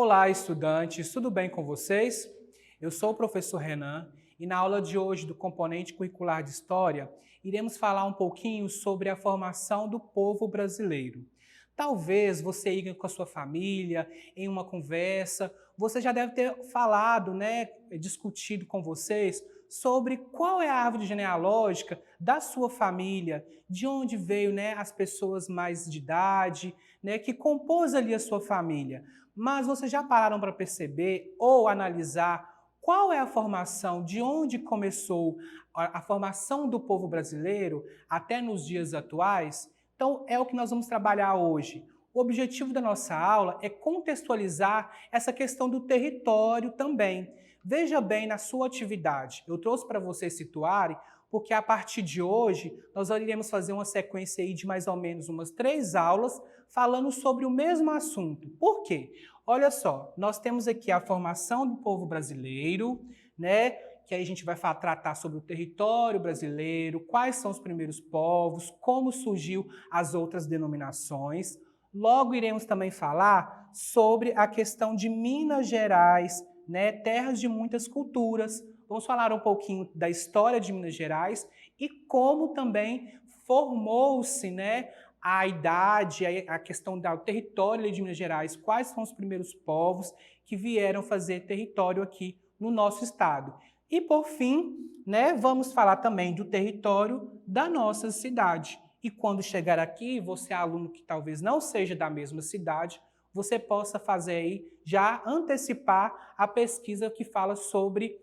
Olá, estudantes, tudo bem com vocês? Eu sou o professor Renan e na aula de hoje do componente curricular de História, iremos falar um pouquinho sobre a formação do povo brasileiro. Talvez você ir com a sua família, em uma conversa, você já deve ter falado, discutido com vocês sobre qual é a árvore genealógica da sua família, de onde veio, as pessoas mais de idade, que compôs ali a sua família. Mas vocês já pararam para perceber ou analisar qual é a formação, de onde começou a formação do povo brasileiro até nos dias atuais? Então, é o que nós vamos trabalhar hoje. O objetivo da nossa aula é contextualizar essa questão do território também. Veja bem na sua atividade. Eu trouxe para vocês situarem, porque a partir de hoje nós iremos fazer uma sequência aí de mais ou menos umas 3 aulas falando sobre o mesmo assunto. Por quê? Olha só, nós temos aqui a formação do povo brasileiro, que aí a gente vai tratar sobre o território brasileiro, quais são os primeiros povos, como surgiu as outras denominações. Logo iremos também falar sobre a questão de Minas Gerais, terras de muitas culturas. Vamos falar um pouquinho da história de Minas Gerais e como também formou-se, a idade, a questão do território de Minas Gerais, quais são os primeiros povos que vieram fazer território aqui no nosso estado. E por fim, vamos falar também do território da nossa cidade. E quando chegar aqui, você é aluno que talvez não seja da mesma cidade, você possa fazer aí, já antecipar a pesquisa que fala sobre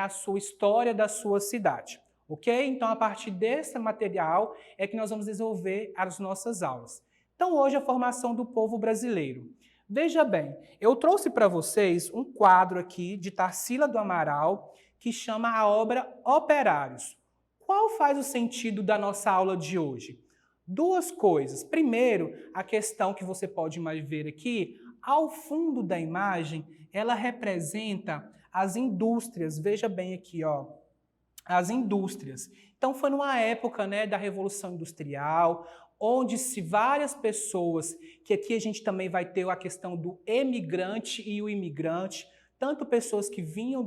a sua história da sua cidade. Ok? Então, a partir desse material é que nós vamos desenvolver as nossas aulas. Então, hoje, a formação do povo brasileiro. Veja bem, eu trouxe para vocês um quadro aqui de Tarsila do Amaral, que chama a obra Operários. Qual faz o sentido da nossa aula de hoje? Duas coisas. Primeiro, a questão que você pode ver aqui, ao fundo da imagem, ela representa as indústrias. Veja bem aqui, ó, as indústrias. Então, foi numa época da Revolução Industrial, onde várias pessoas, que aqui a gente também vai ter a questão do emigrante e o imigrante, tanto pessoas que vinham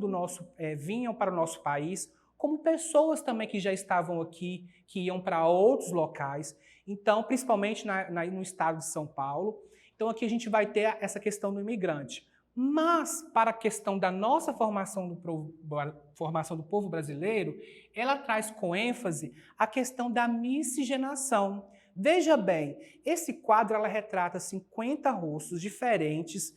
vinham para o nosso país, como pessoas também que já estavam aqui, que iam para outros locais, então, principalmente no estado de São Paulo. Então, aqui a gente vai ter essa questão do imigrante. Mas, para a questão da nossa formação do povo brasileiro, ela traz com ênfase a questão da miscigenação. Veja bem, esse quadro ela retrata 50 rostos diferentes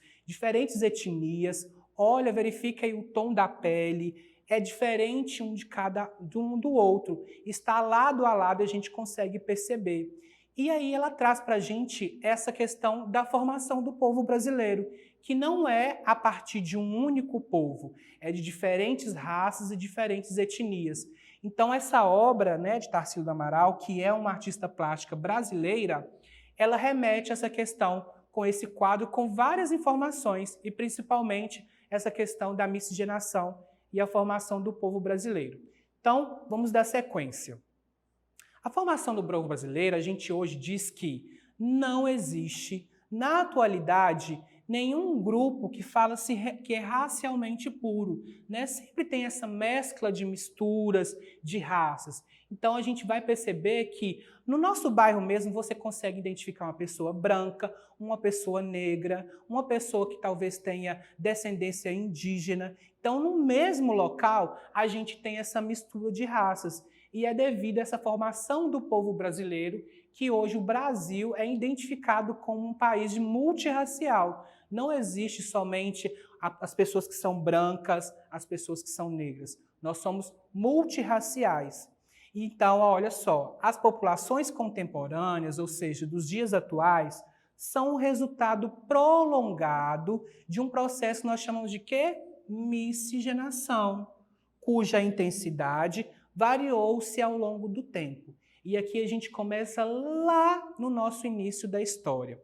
etnias. Olha, verifica aí o tom da pele, é diferente um do outro. Está lado a lado, a gente consegue perceber. E aí ela traz para a gente essa questão da formação do povo brasileiro, que não é a partir de um único povo, é de diferentes raças e diferentes etnias. Então essa obra de Tarsila do Amaral, que é uma artista plástica brasileira, ela remete a essa questão com esse quadro com várias informações e principalmente essa questão da miscigenação e a formação do povo brasileiro. Então, vamos dar sequência. A formação do povo brasileiro, a gente hoje diz que não existe, na atualidade, nenhum grupo que fala-se que é racialmente puro. Sempre tem essa mescla de misturas, de raças. Então, a gente vai perceber que no nosso bairro mesmo você consegue identificar uma pessoa branca, uma pessoa negra, uma pessoa que talvez tenha descendência indígena. Então, no mesmo local, a gente tem essa mistura de raças. E é devido a essa formação do povo brasileiro que hoje o Brasil é identificado como um país multirracial. Não existe somente as pessoas que são brancas, as pessoas que são negras. Nós somos multirraciais. Então, olha só, as populações contemporâneas, ou seja, dos dias atuais, são o resultado prolongado de um processo que nós chamamos de quê? Miscigenação, cuja intensidade variou-se ao longo do tempo. E aqui a gente começa lá no nosso início da história.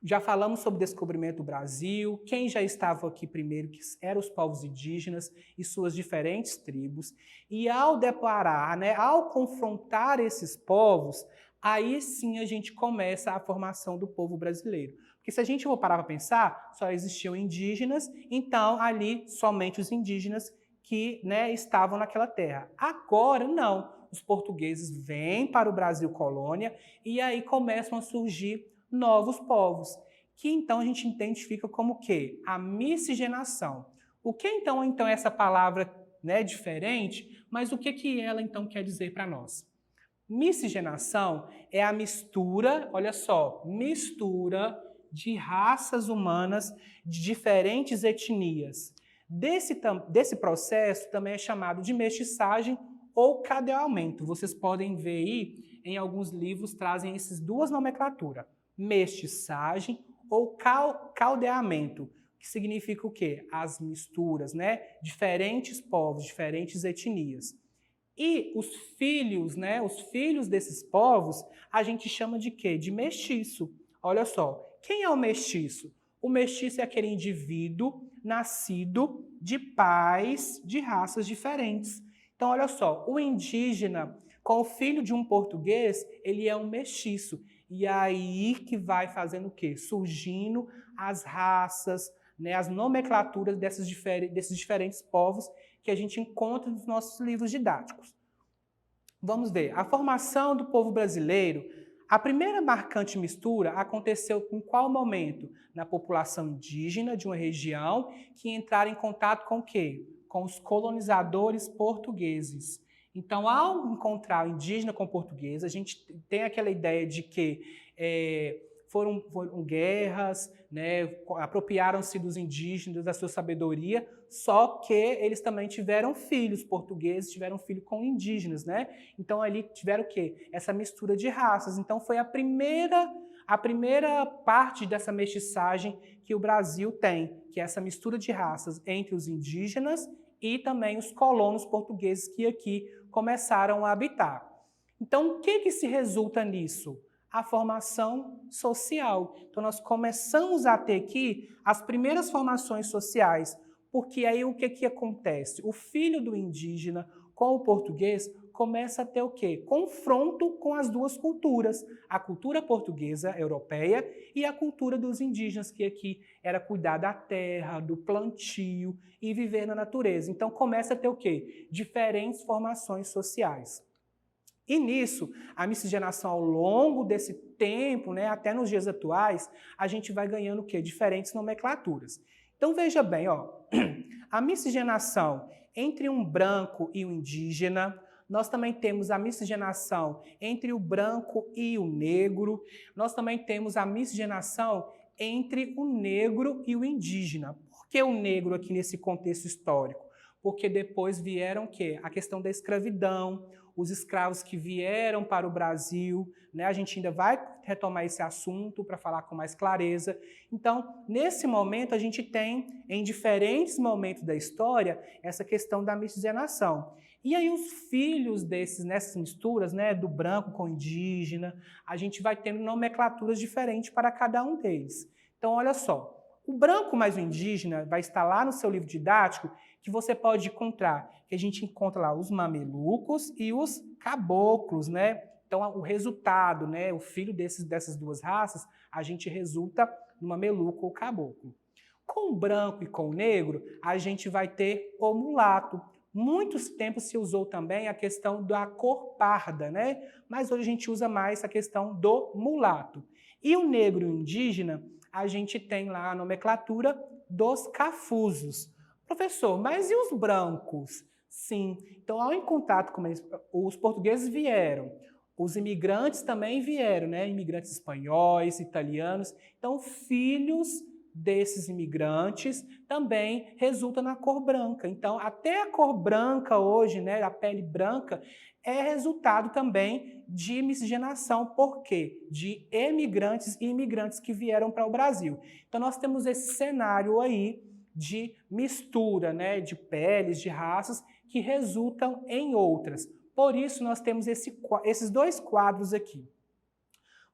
Já falamos sobre o descobrimento do Brasil, quem já estava aqui primeiro, que eram os povos indígenas e suas diferentes tribos. E ao deparar, ao confrontar esses povos, aí sim a gente começa a formação do povo brasileiro. Porque se a gente for parar para pensar, só existiam indígenas, então ali somente os indígenas que, né, estavam naquela terra. Agora não, os portugueses vêm para o Brasil colônia e aí começam a surgir novos povos, que então a gente identifica como o quê? A miscigenação. O que então é essa palavra, né, diferente, mas o que ela então quer dizer para nós? Miscigenação é a mistura, olha só, mistura de raças humanas de diferentes etnias. Desse processo também é chamado de mestiçagem ou cadeamento. Vocês podem ver aí, em alguns livros trazem essas duas nomenclaturas, mestiçagem ou caldeamento, que significa o quê? As misturas, né? Diferentes povos, diferentes etnias. E os filhos, né? Os filhos desses povos, a gente chama de quê? De mestiço. Olha só, quem é o mestiço? O mestiço é aquele indivíduo nascido de pais de raças diferentes. Então, olha só, o indígena com o filho de um português, ele é um mestiço. E aí que vai fazendo o quê? Surgindo as raças, né, as nomenclaturas desses diferentes povos que a gente encontra nos nossos livros didáticos. Vamos ver, a formação do povo brasileiro, a primeira marcante mistura aconteceu em qual momento? Na população indígena de uma região que entraram em contato com o quê? Com os colonizadores portugueses. Então, ao encontrar o indígena com o português, a gente tem aquela ideia de que foram guerras, né, apropriaram-se dos indígenas, da sua sabedoria, só que eles também tiveram filhos, portugueses tiveram filho com indígenas, né? Então ali tiveram o quê? Essa mistura de raças. Então foi a primeira parte dessa mestiçagem que o Brasil tem, que é essa mistura de raças entre os indígenas e também os colonos portugueses que aqui começaram a habitar. Então o que se resulta nisso? A formação social. Então nós começamos a ter aqui as primeiras formações sociais, porque aí o que acontece? O filho do indígena com o português começa a ter o quê? Confronto com as duas culturas, a cultura portuguesa europeia e a cultura dos indígenas, que aqui era cuidar da terra, do plantio e viver na natureza. Então começa a ter o quê? Diferentes formações sociais. E nisso, a miscigenação ao longo desse tempo, né, até nos dias atuais, a gente vai ganhando o quê? Diferentes nomenclaturas. Então veja bem, ó, a miscigenação entre um branco e um indígena, nós também temos a miscigenação entre o branco e o negro, nós também temos a miscigenação entre o negro e o indígena. Por que o negro aqui nesse contexto histórico? Porque depois vieram o quê? A questão da escravidão, os escravos que vieram para o Brasil, né? A gente ainda vai retomar esse assunto para falar com mais clareza. Então, nesse momento, a gente tem, em diferentes momentos da história, essa questão da miscigenação. E aí os filhos nessas misturas, né, do branco com o indígena, a gente vai tendo nomenclaturas diferentes para cada um deles. Então, olha só, o branco mais o indígena vai estar lá no seu livro didático, que você pode encontrar, que a gente encontra lá os mamelucos e os caboclos, né? Então, o resultado, né, o filho dessas duas raças, a gente resulta no mameluco ou caboclo. Com o branco e com o negro, a gente vai ter o mulato. Muitos tempos se usou também a questão da cor parda, né? Mas hoje a gente usa mais a questão do mulato. E o negro e o indígena, a gente tem lá a nomenclatura dos cafusos. Professor, mas e os brancos? Sim. Então, ao em contato com eles, os portugueses vieram, os imigrantes também vieram, né? Imigrantes espanhóis, italianos. Então, filhos desses imigrantes também resulta na cor branca. Então, até a cor branca hoje, né, a pele branca, é resultado também de miscigenação. Por quê? De emigrantes e imigrantes que vieram para o Brasil. Então, nós temos esse cenário aí de mistura, né, de peles, de raças, que resultam em outras. Por isso, nós temos esses dois quadros aqui.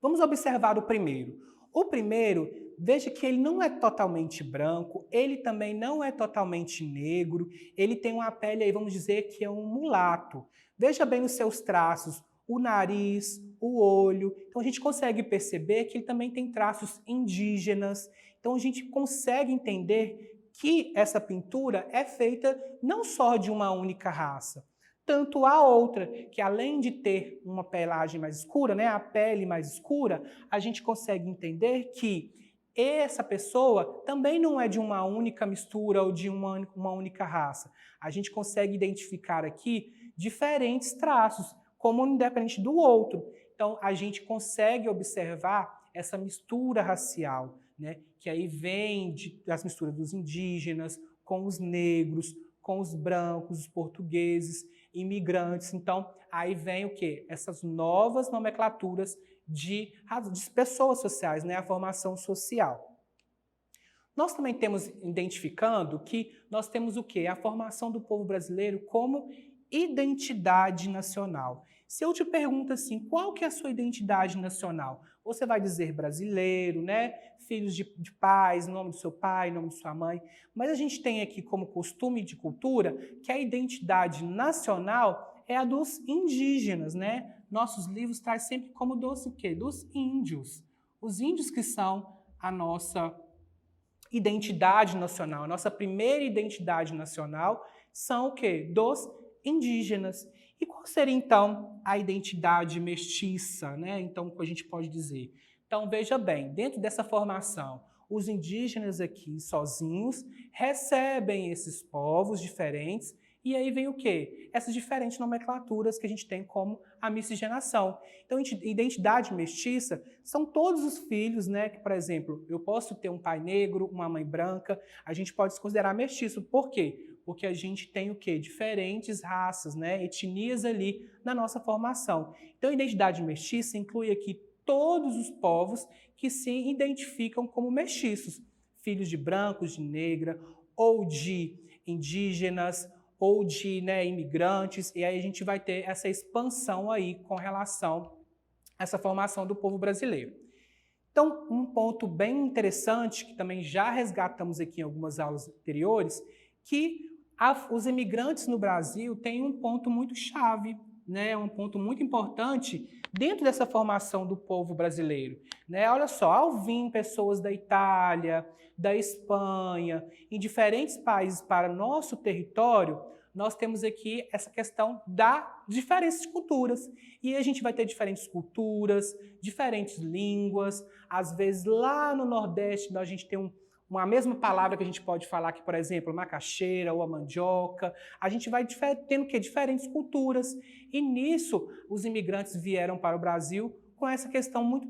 Vamos observar o primeiro. O primeiro, veja que ele não é totalmente branco, ele também não é totalmente negro, ele tem uma pele aí, vamos dizer, que é um mulato. Veja bem os seus traços, o nariz, o olho. Então a gente consegue perceber que ele também tem traços indígenas. Então a gente consegue entender que essa pintura é feita não só de uma única raça. Tanto a outra, que além de ter uma pelagem mais escura, né, a pele mais escura, a gente consegue entender que essa pessoa também não é de uma única mistura ou de uma única raça. A gente consegue identificar aqui diferentes traços, como um independente do outro. Então, a gente consegue observar essa mistura racial, né? Que aí vem das misturas dos indígenas com os negros, com os brancos, os portugueses, imigrantes. Então, aí vem o quê? Essas novas nomenclaturas de pessoas sociais, né? A formação social. Nós também temos identificando que nós temos o quê? A formação do povo brasileiro como identidade nacional. Se eu te pergunto assim, qual que é a sua identidade nacional? Você vai dizer brasileiro, né? Filhos de pais, nome do seu pai, nome de sua mãe. Mas a gente tem aqui como costume de cultura que a identidade nacional é a dos indígenas, né? Nossos livros trazem sempre como dos o quê? Dos índios. Os índios que são a nossa identidade nacional, a nossa primeira identidade nacional são o quê? Dos indígenas. E qual seria, então, a identidade mestiça, né? Então, o que a gente pode dizer? Então, veja bem, dentro dessa formação, os indígenas aqui, sozinhos, recebem esses povos diferentes e aí vem o quê? Essas diferentes nomenclaturas que a gente tem como a miscigenação. Então, identidade mestiça são todos os filhos, né? Que, por exemplo, eu posso ter um pai negro, uma mãe branca, a gente pode se considerar mestiço. Por quê? Porque a gente tem o quê? Diferentes raças, né? Etnias ali na nossa formação. Então, identidade mestiça inclui aqui todos os povos que se identificam como mestiços. Filhos de brancos, de negra, ou de indígenas, ou de imigrantes, e aí a gente vai ter essa expansão aí com relação a essa formação do povo brasileiro. Então, um ponto bem interessante, que também já resgatamos aqui em algumas aulas anteriores, que os imigrantes no Brasil têm um ponto muito chave, né? Um ponto muito importante dentro dessa formação do povo brasileiro. Né? Olha só, ao vir pessoas da Itália, da Espanha, em diferentes países para nosso território, nós temos aqui essa questão das diferentes culturas. E a gente vai ter diferentes culturas, diferentes línguas. Às vezes, lá no Nordeste, a gente tem uma mesma palavra que a gente pode falar aqui, por exemplo, macaxeira ou a mandioca. A gente vai tendo o quê? Diferentes culturas. E nisso, os imigrantes vieram para o Brasil com essa questão muito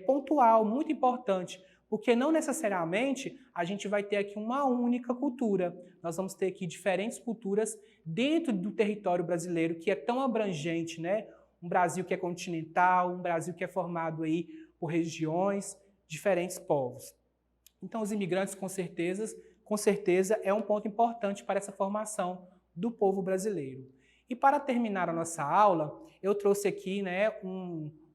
pontual, muito importante, porque não necessariamente a gente vai ter aqui uma única cultura. Nós vamos ter aqui diferentes culturas dentro do território brasileiro, que é tão abrangente, né? Um Brasil que é continental, um Brasil que é formado aí por regiões, diferentes povos. Então, os imigrantes, com certeza, é um ponto importante para essa formação do povo brasileiro. E para terminar a nossa aula, eu trouxe aqui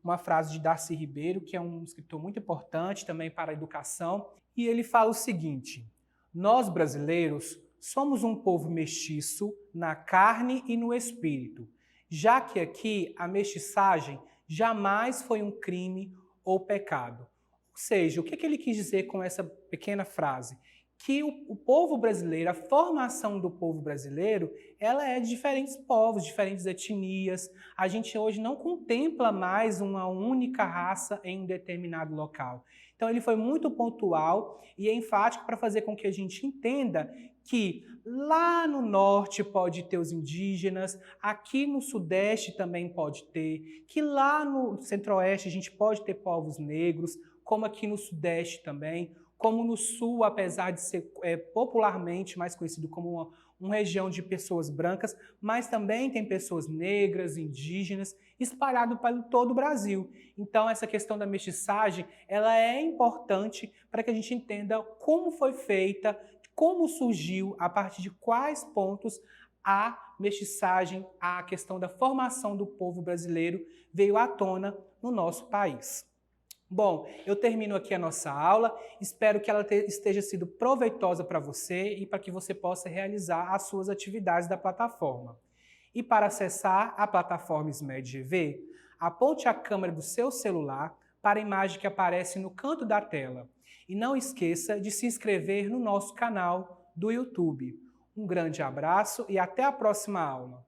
uma frase de Darcy Ribeiro, que é um escritor muito importante também para a educação, e ele fala o seguinte: nós brasileiros somos um povo mestiço na carne e no espírito, já que aqui a mestiçagem jamais foi um crime ou pecado. Ou seja, o que ele quis dizer com essa pequena frase? Que o povo brasileiro, a formação do povo brasileiro, ela é de diferentes povos, diferentes etnias. A gente hoje não contempla mais uma única raça em um determinado local. Então ele foi muito pontual e enfático para fazer com que a gente entenda que lá no norte pode ter os indígenas, aqui no sudeste também pode ter, que lá no centro-oeste a gente pode ter povos negros, como aqui no sudeste também, como no sul, apesar de ser popularmente mais conhecido como uma região de pessoas brancas, mas também tem pessoas negras, indígenas, espalhado por todo o Brasil. Então, essa questão da mestiçagem, ela é importante para que a gente entenda como foi feita, como surgiu, a partir de quais pontos a mestiçagem, a questão da formação do povo brasileiro veio à tona no nosso país. Bom, eu termino aqui a nossa aula, espero que ela esteja sido proveitosa para você e para que você possa realizar as suas atividades da plataforma. E para acessar a plataforma SMED GV, aponte a câmera do seu celular para a imagem que aparece no canto da tela. E não esqueça de se inscrever no nosso canal do YouTube. Um grande abraço e até a próxima aula!